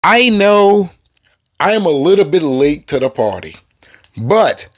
I know I am a little bit late to the party, but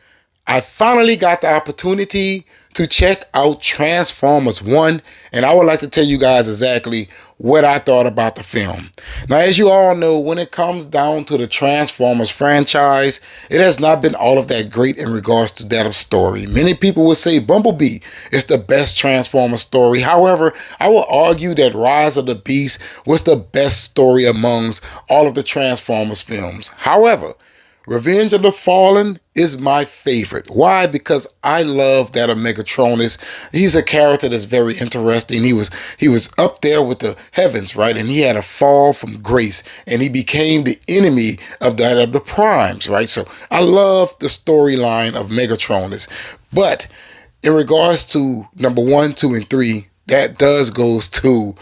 I finally got the opportunity to check out Transformers 1, and I would like to tell you guys exactly what I thought about the film. Now, as you all know, when it comes down to the Transformers franchise, it has not been all of that great in regards to that of story. Many people would say Bumblebee is the best Transformers story. However, I will argue that Rise of the Beast was the best story amongst all of the Transformers films. However, Revenge of the Fallen is my favorite. Why? Because I love that of Megatronus. He's a character that's very interesting. He was up there with the heavens, right? And he had a fall from grace, and he became the enemy of that of the Primes, right? So I love the storyline of Megatronus. But in regards to number one, two, and three, that does goes to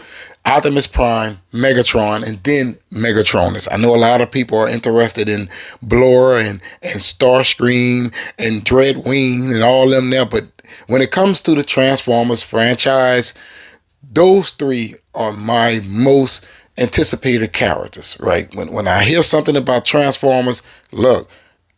Optimus Prime, Megatron, and then Megatronus. I know a lot of people are interested in Blur and Starscream and Dreadwing and all them there, but when it comes to the Transformers franchise, those three are my most anticipated characters, right? When I hear something about Transformers, look,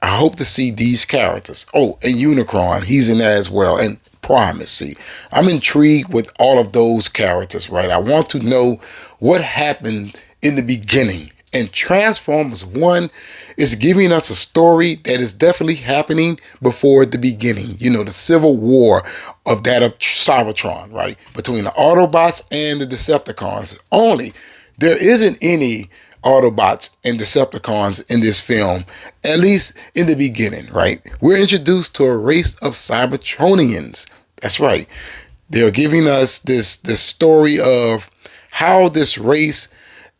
I hope to see these characters. Oh, and Unicron, he's in there as well. And Primus, see, I'm intrigued with all of those characters, right? I want to know what happened in the beginning. And Transformers 1 is giving us a story that is definitely happening before the beginning. You know, the civil war of that of Cybertron, right? Between the Autobots and the Decepticons. Only there isn't any Autobots and Decepticons in this film, at least in the beginning, right? We're introduced to a race of Cybertronians. That's right. They're giving us this story of how this race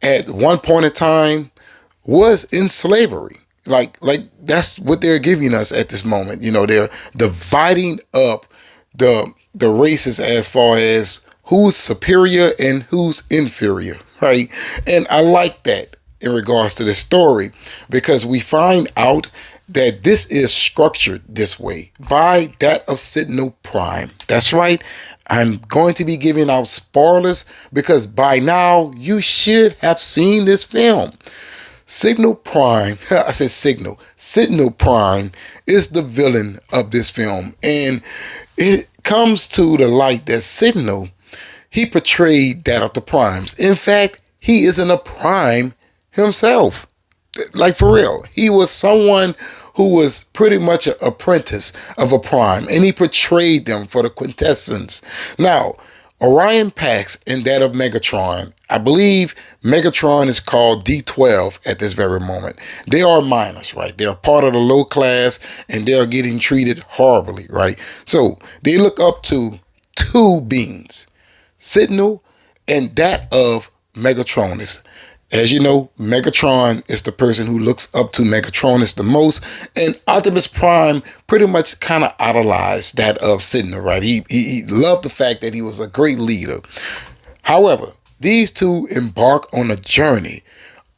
at one point in time was in slavery. Like that's what they're giving us at this moment. You know, they're dividing up the races as far as who's superior and who's inferior, right? And I like that in regards to the story because we find out that this is structured this way by that of Sentinel Prime. That's right. I'm going to be giving out spoilers because by now you should have seen this film. Signal Prime, I said Signal. Sentinel Prime is the villain of this film. And it comes to the light that Signal, he portrayed that of the Primes. In fact, he isn't a Prime himself. Like for real. He was someone who was pretty much an apprentice of a Prime. And he portrayed them for the quintessence. Now, Orion Pax and that of Megatron. I believe Megatron is called D12 at this very moment. They are minors, right? They are part of the low class and they are getting treated horribly, right? So they look up to two beings, Sentinel and that of Megatronus. As you know, Megatron is the person who looks up to Megatronus the most, and Optimus Prime pretty much kind of idolized that of Sentinel, right? He loved the fact that he was a great leader. However, these two embark on a journey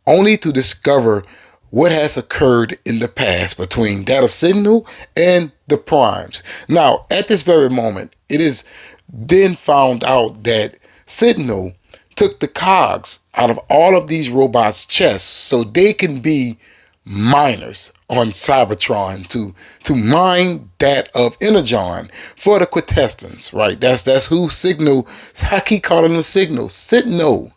only to discover what has occurred in the past between that of Sentinel and the Primes. Now, at this very moment, it is then found out that Sentinel took the cogs out of all of these robots' chests so they can be miners on Cybertron to mine that of Energon for the quintessence, right? That's who Signal, I keep calling him Signal. Sentinel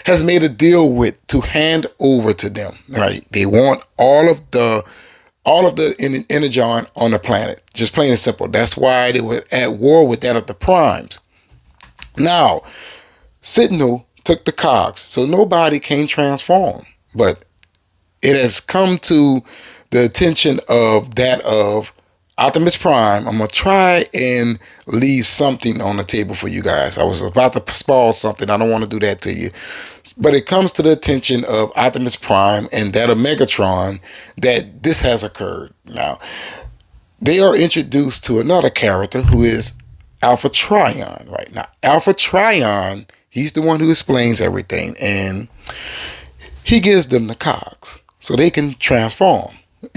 has made a deal with to hand over to them, right? They want all of the Energon on the planet. Just plain and simple. That's why they were at war with that of the Primes. Now, Sentinel took the cogs, so nobody can transform. But it has come to the attention of that of Optimus Prime. I'm going to try and leave something on the table for you guys. I was about to spoil something. I don't want to do that to you. But it comes to the attention of Optimus Prime and that of Megatron that this has occurred. Now, they are introduced to another character who is Alpha Trion right now. Alpha Trion, he's the one who explains everything, and he gives them the cogs so they can transform.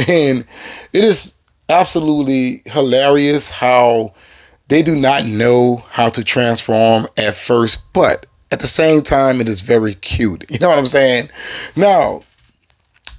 And it is absolutely hilarious how they do not know how to transform at first, but at the same time, it is very cute. You know what I'm saying? Now,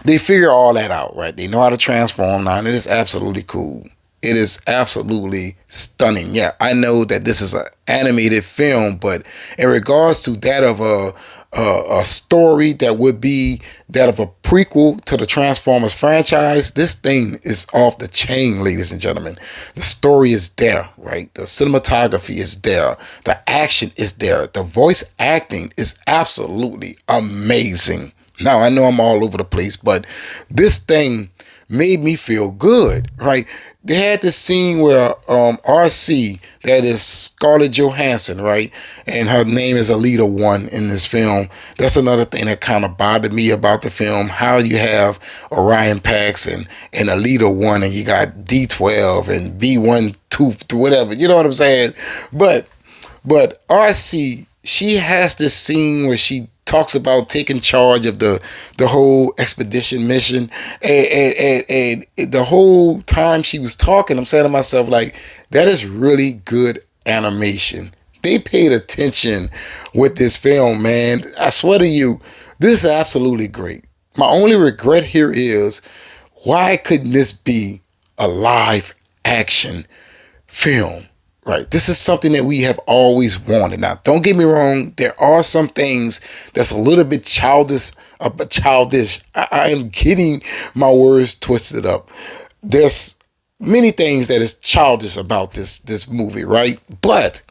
they figure all that out, right? They know how to transform now, and it is absolutely cool. It is absolutely stunning. Yeah, I know that this is an animated film, but in regards to that of a story that would be that of a prequel to the Transformers franchise, this thing is off the chain, ladies and gentlemen. The story is there, right? The cinematography is there. The action is there. The voice acting is absolutely amazing. Now, I know I'm all over the place, but this thing made me feel good, right? They had this scene where RC, that is Scarlett Johansson, right? And her name is Alita 1 in this film. That's another thing that kind of bothered me about the film. How you have Orion Pax and Alita 1, and you got D12 and B1, 2, whatever. You know what I'm saying? But RC, she has this scene where she talks about taking charge of the whole expedition mission, and the whole time she was talking, I'm saying to myself, like, that is really good animation. They paid attention with this film, man. I swear to you, this is absolutely great. My only regret here is, why couldn't this be a live action film? Right. This is something that we have always wanted. Now, don't get me wrong. There are some things that's a little bit childish. I am getting my words twisted up. There's many things that is childish about this movie, right? But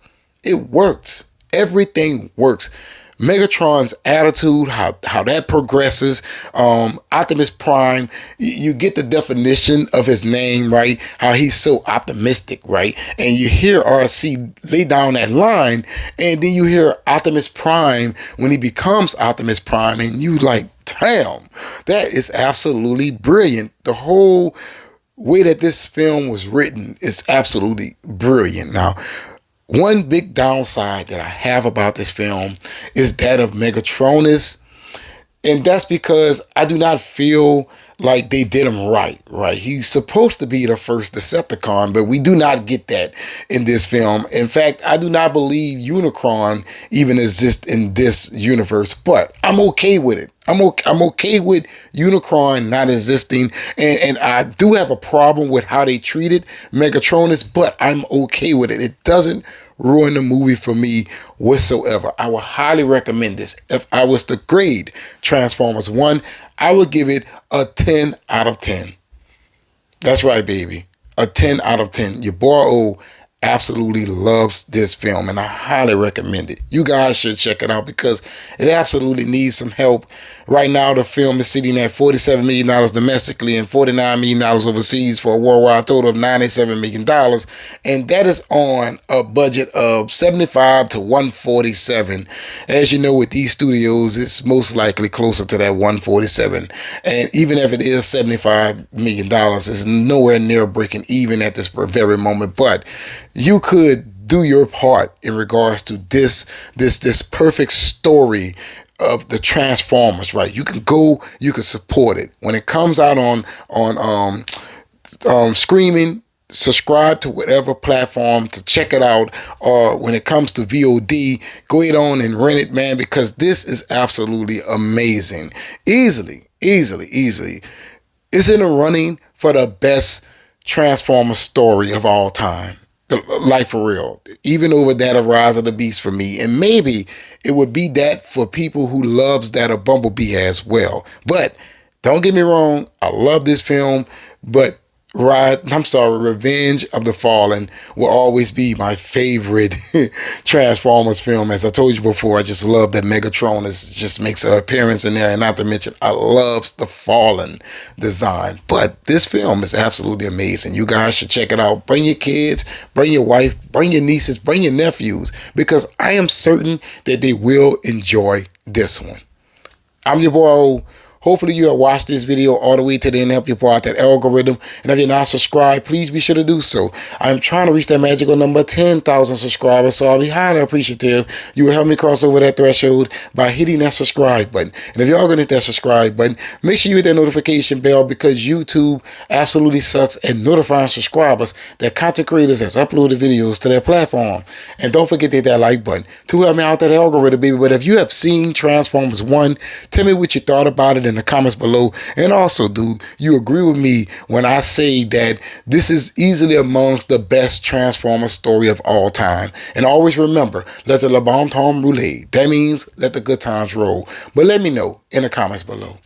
it works. Everything works. Megatron's attitude, how that progresses, Optimus Prime, you get the definition of his name, right? How he's so optimistic, right? And you hear RC lay down that line, and then you hear Optimus Prime when he becomes Optimus Prime, and you like, damn, that is absolutely brilliant. The whole way that this film was written is absolutely brilliant. Now, one big downside that I have about this film is that of Megatronus, and that's because I do not feel like they did him right. He's supposed to be the first Decepticon, but we do not get that in this film. In fact, I do not believe Unicron even exists in this universe, but I'm okay with it. I'm okay with Unicron not existing, and I do have a problem with how they treated Megatronus, but I'm okay with it. It doesn't ruin the movie for me whatsoever. I would highly recommend this. If I was to grade Transformers 1, I would give it a 10 out of 10. That's right, baby. A 10 out of 10. Your boy O absolutely loves this film, and I highly recommend it. You guys should check it out because it absolutely needs some help. Right now, the film is sitting at $47 million domestically and $49 million overseas for a worldwide total of $97 million. And that is on a budget of $75 to $147. As you know, with these studios, it's most likely closer to that $147. And even if it is $75 million, it's nowhere near breaking even at this very moment. But you could do your part in regards to this perfect story of the Transformers, right? You can go, you can support it when it comes out on streaming. Subscribe to whatever platform to check it out, or when it comes to VOD, go ahead on and rent it, man, because this is absolutely amazing. Easily. It's in the running for the best Transformer story of all time. Like, for real. Even over that of Rise of the Beast for me. And maybe it would be that for people who loves that of Bumblebee as well. But don't get me wrong, I love this film, but Revenge of the Fallen will always be my favorite Transformers film. As I told you before, I just love that Megatron just makes an appearance in there, and not to mention, I love the Fallen design. But this film is absolutely amazing. You guys should check it out. Bring your kids, bring your wife, bring your nieces, bring your nephews, because I am certain that they will enjoy this one. I'm your boy O. Hopefully you have watched this video all the way to the end, help you pull out that algorithm. And if you're not subscribed, please be sure to do so. I'm trying to reach that magical number 10,000 subscribers, so I'll be highly appreciative. You will help me cross over that threshold by hitting that subscribe button. And if y'all gonna hit that subscribe button, make sure you hit that notification bell, because YouTube absolutely sucks at notifying subscribers that content creators has uploaded videos to their platform. And don't forget to hit that like button to help me out that algorithm, baby. But if you have seen Transformers 1, tell me what you thought about it in the comments below. And also, do you agree with me when I say that this is easily amongst the best Transformers story of all time? And always remember, let the bon temps roulette. That means let the good times roll. But let me know in the comments below.